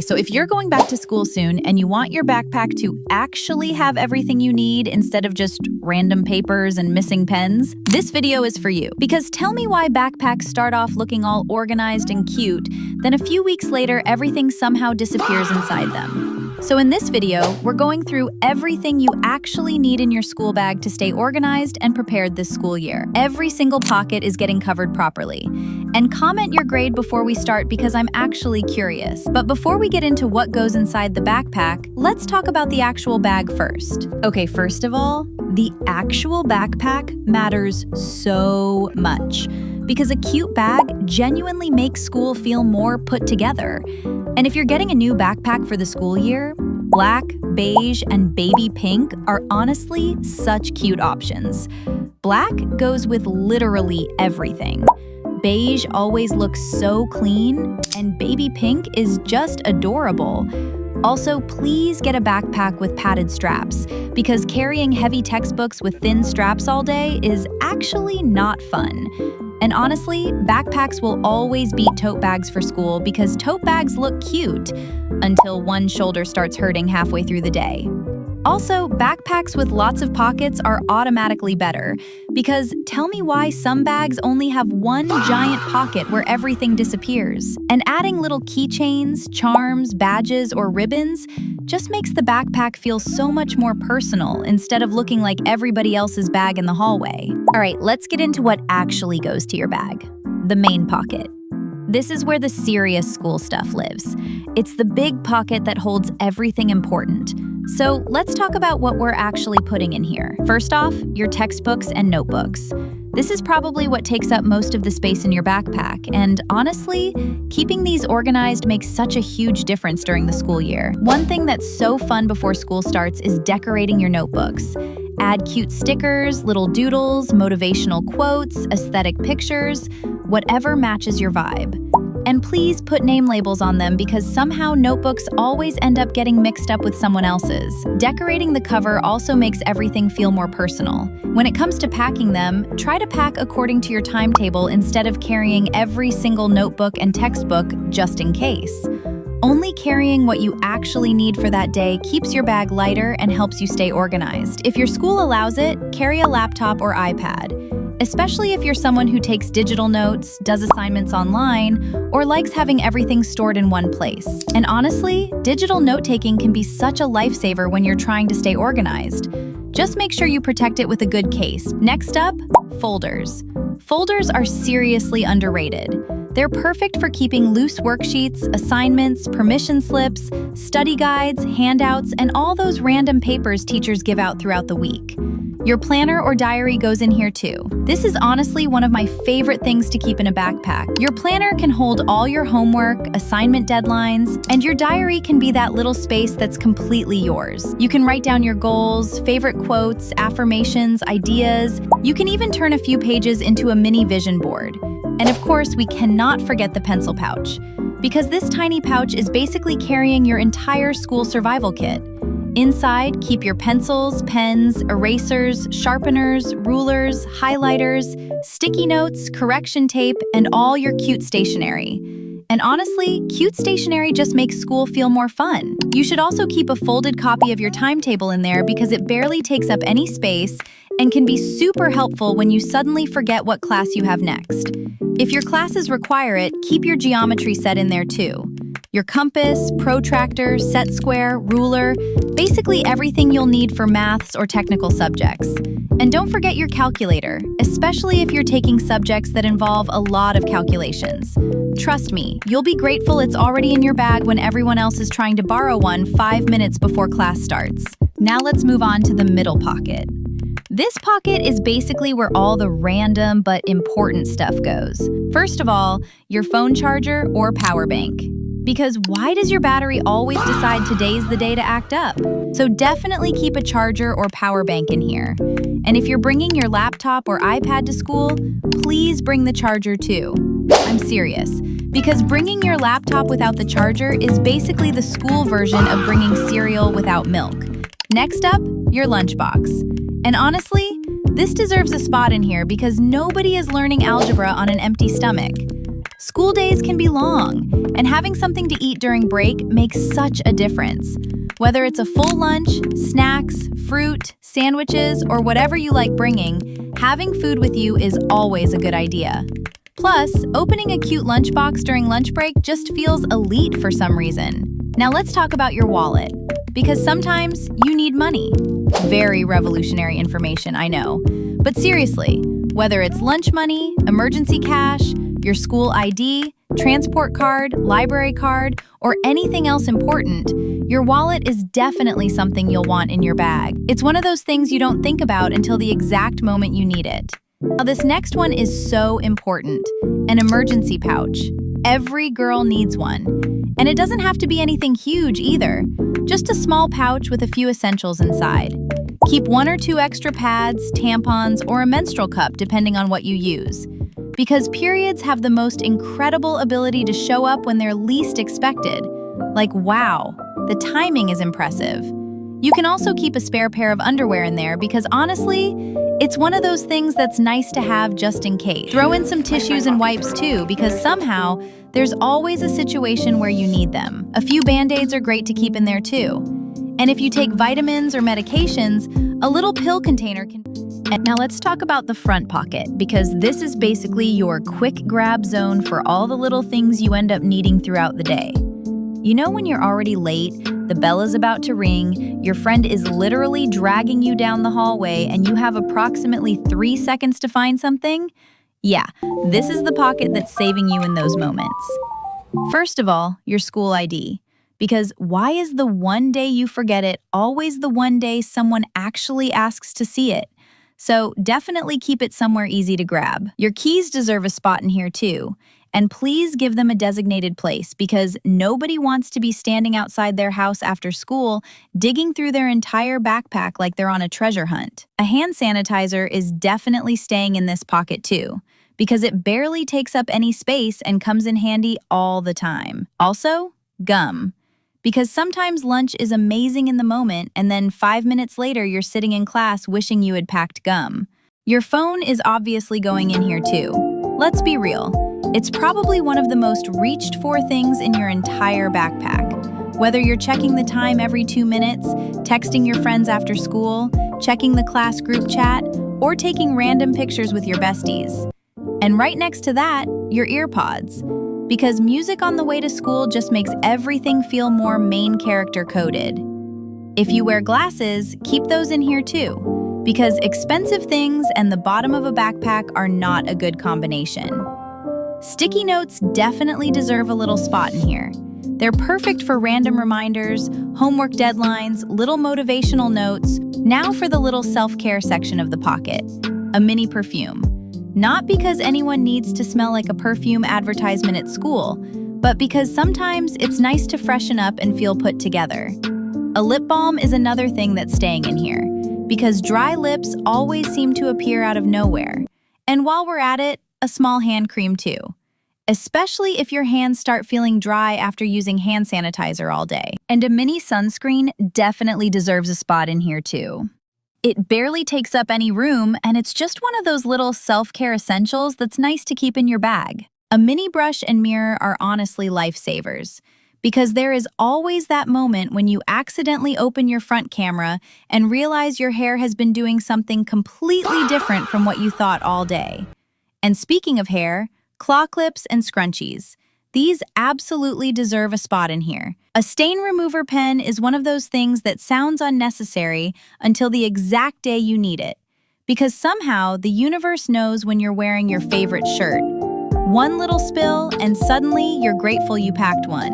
So if you're going back to school soon and you want your backpack to actually have everything you need instead of just random papers and missing pens, this video is for you. Because tell me why backpacks start off looking all organized and cute, then a few weeks later everything somehow disappears inside them. So in this video, we're going through everything you actually need in your school bag to stay organized and prepared this school year. Every single pocket is getting covered properly. And comment your grade before we start because I'm actually curious. But before we get into what goes inside the backpack, let's talk about the actual bag first. Okay, first of all, the actual backpack matters so much because a cute bag genuinely makes school feel more put together. And if you're getting a new backpack for the school year, black, beige, and baby pink are honestly such cute options. Black goes with literally everything. Beige always looks so clean, and baby pink is just adorable. Also, please get a backpack with padded straps, because carrying heavy textbooks with thin straps all day is actually not fun. And honestly, backpacks will always beat tote bags for school because tote bags look cute until one shoulder starts hurting halfway through the day. Also, backpacks with lots of pockets are automatically better because tell me why some bags only have one giant pocket where everything disappears. And adding little keychains, charms, badges, or ribbons just makes the backpack feel so much more personal instead of looking like everybody else's bag in the hallway. All right, let's get into what actually goes to your bag. The main pocket. This is where the serious school stuff lives. It's the big pocket that holds everything important. So let's talk about what we're actually putting in here. First off, your textbooks and notebooks. This is probably what takes up most of the space in your backpack, and honestly, keeping these organized makes such a huge difference during the school year. One thing that's so fun before school starts is decorating your notebooks. Add cute stickers, little doodles, motivational quotes, aesthetic pictures, whatever matches your vibe. And please put name labels on them because somehow notebooks always end up getting mixed up with someone else's. Decorating the cover also makes everything feel more personal. When it comes to packing them, try to pack according to your timetable instead of carrying every single notebook and textbook just in case. Only carrying what you actually need for that day keeps your bag lighter and helps you stay organized. If your school allows it, carry a laptop or iPad. Especially if you're someone who takes digital notes, does assignments online, or likes having everything stored in one place. And honestly, digital note-taking can be such a lifesaver when you're trying to stay organized. Just make sure you protect it with a good case. Next up, folders. Folders are seriously underrated. They're perfect for keeping loose worksheets, assignments, permission slips, study guides, handouts, and all those random papers teachers give out throughout the week. Your planner or diary goes in here too. This is honestly one of my favorite things to keep in a backpack. Your planner can hold all your homework, assignment deadlines, and your diary can be that little space that's completely yours. You can write down your goals, favorite quotes, affirmations, ideas. You can even turn a few pages into a mini vision board. And of course, we cannot forget the pencil pouch, because this tiny pouch is basically carrying your entire school survival kit. Inside, keep your pencils, pens, erasers, sharpeners, rulers, highlighters, sticky notes, correction tape, and all your cute stationery. And honestly, cute stationery just makes school feel more fun. You should also keep a folded copy of your timetable in there because it barely takes up any space and can be super helpful when you suddenly forget what class you have next. If your classes require it, keep your geometry set in there too. Your compass, protractor, set square, ruler, basically everything you'll need for maths or technical subjects. And don't forget your calculator, especially if you're taking subjects that involve a lot of calculations. Trust me, you'll be grateful it's already in your bag when everyone else is trying to borrow one 5 minutes before class starts. Now let's move on to the middle pocket. This pocket is basically where all the random but important stuff goes. First of all, your phone charger or power bank. Because why does your battery always decide today's the day to act up? So definitely keep a charger or power bank in here. And if you're bringing your laptop or iPad to school, please bring the charger too. I'm serious. Because bringing your laptop without the charger is basically the school version of bringing cereal without milk. Next up, your lunchbox. And honestly, this deserves a spot in here because nobody is learning algebra on an empty stomach. School days can be long, and having something to eat during break makes such a difference. Whether it's a full lunch, snacks, fruit, sandwiches, or whatever you like bringing, having food with you is always a good idea. Plus, opening a cute lunchbox during lunch break just feels elite for some reason. Now let's talk about your wallet, because sometimes you need money. Very revolutionary information, I know. But seriously, whether it's lunch money, emergency cash, your school ID, transport card, library card, or anything else important, your wallet is definitely something you'll want in your bag. It's one of those things you don't think about until the exact moment you need it. Now, this next one is so important, an emergency pouch. Every girl needs one. And it doesn't have to be anything huge either, just a small pouch with a few essentials inside. Keep 1 or 2 extra pads, tampons, or a menstrual cup depending on what you use. Because periods have the most incredible ability to show up when they're least expected. Like, wow, the timing is impressive. You can also keep a spare pair of underwear in there because honestly, it's one of those things that's nice to have just in case. Throw in some tissues and wipes too, because somehow there's always a situation where you need them. A few Band-Aids are great to keep in there too. And if you take vitamins or medications, a little pill container can... And now let's talk about the front pocket, because this is basically your quick grab zone for all the little things you end up needing throughout the day. You know when you're already late, the bell is about to ring, your friend is literally dragging you down the hallway, and you have approximately 3 seconds to find something? Yeah, this is the pocket that's saving you in those moments. First of all, your school ID. Because why is the one day you forget it always the one day someone actually asks to see it? So definitely keep it somewhere easy to grab. Your keys deserve a spot in here too. And please give them a designated place because nobody wants to be standing outside their house after school, digging through their entire backpack like they're on a treasure hunt. A hand sanitizer is definitely staying in this pocket too, because it barely takes up any space and comes in handy all the time. Also, gum. Because sometimes lunch is amazing in the moment and then 5 minutes later you're sitting in class wishing you had packed gum. Your phone is obviously going in here too. Let's be real. It's probably one of the most reached for things in your entire backpack. Whether you're checking the time every 2 minutes, texting your friends after school, checking the class group chat, or taking random pictures with your besties. And right next to that, your earpods. Because music on the way to school just makes everything feel more main character coded. If you wear glasses, keep those in here too, because expensive things and the bottom of a backpack are not a good combination. Sticky notes definitely deserve a little spot in here. They're perfect for random reminders, homework deadlines, little motivational notes. Now for the little self-care section of the pocket, a mini perfume. Not because anyone needs to smell like a perfume advertisement at school, but because sometimes it's nice to freshen up and feel put together. A lip balm is another thing that's staying in here, because dry lips always seem to appear out of nowhere. And while we're at it, a small hand cream too. Especially if your hands start feeling dry after using hand sanitizer all day. And a mini sunscreen definitely deserves a spot in here too. It barely takes up any room, and it's just one of those little self-care essentials that's nice to keep in your bag. A mini brush and mirror are honestly lifesavers, because there is always that moment when you accidentally open your front camera and realize your hair has been doing something completely different from what you thought all day. And speaking of hair, claw clips and scrunchies. These absolutely deserve a spot in here. A stain remover pen is one of those things that sounds unnecessary until the exact day you need it. Because somehow the universe knows when you're wearing your favorite shirt. One little spill and suddenly you're grateful you packed one.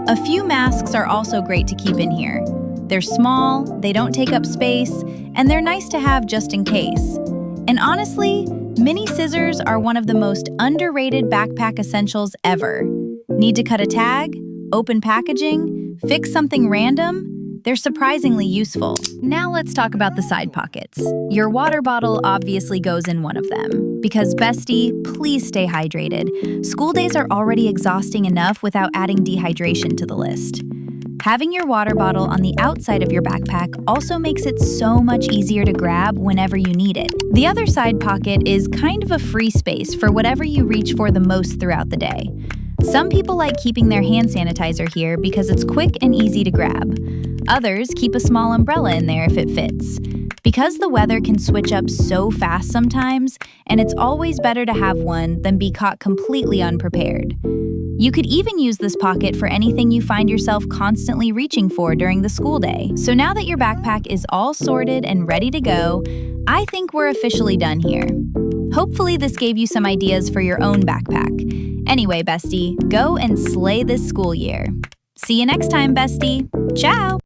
A few masks are also great to keep in here. They're small, they don't take up space, and they're nice to have just in case. And honestly, mini scissors are one of the most underrated backpack essentials ever. Need to cut a tag? Open packaging? Fix something random? They're surprisingly useful. Now let's talk about the side pockets. Your water bottle obviously goes in one of them. Because bestie, please stay hydrated. School days are already exhausting enough without adding dehydration to the list. Having your water bottle on the outside of your backpack also makes it so much easier to grab whenever you need it. The other side pocket is kind of a free space for whatever you reach for the most throughout the day. Some people like keeping their hand sanitizer here because it's quick and easy to grab. Others keep a small umbrella in there if it fits. Because the weather can switch up so fast sometimes, and it's always better to have one than be caught completely unprepared. You could even use this pocket for anything you find yourself constantly reaching for during the school day. So now that your backpack is all sorted and ready to go, I think we're officially done here. Hopefully this gave you some ideas for your own backpack. Anyway, bestie, go and slay this school year. See you next time, bestie. Ciao!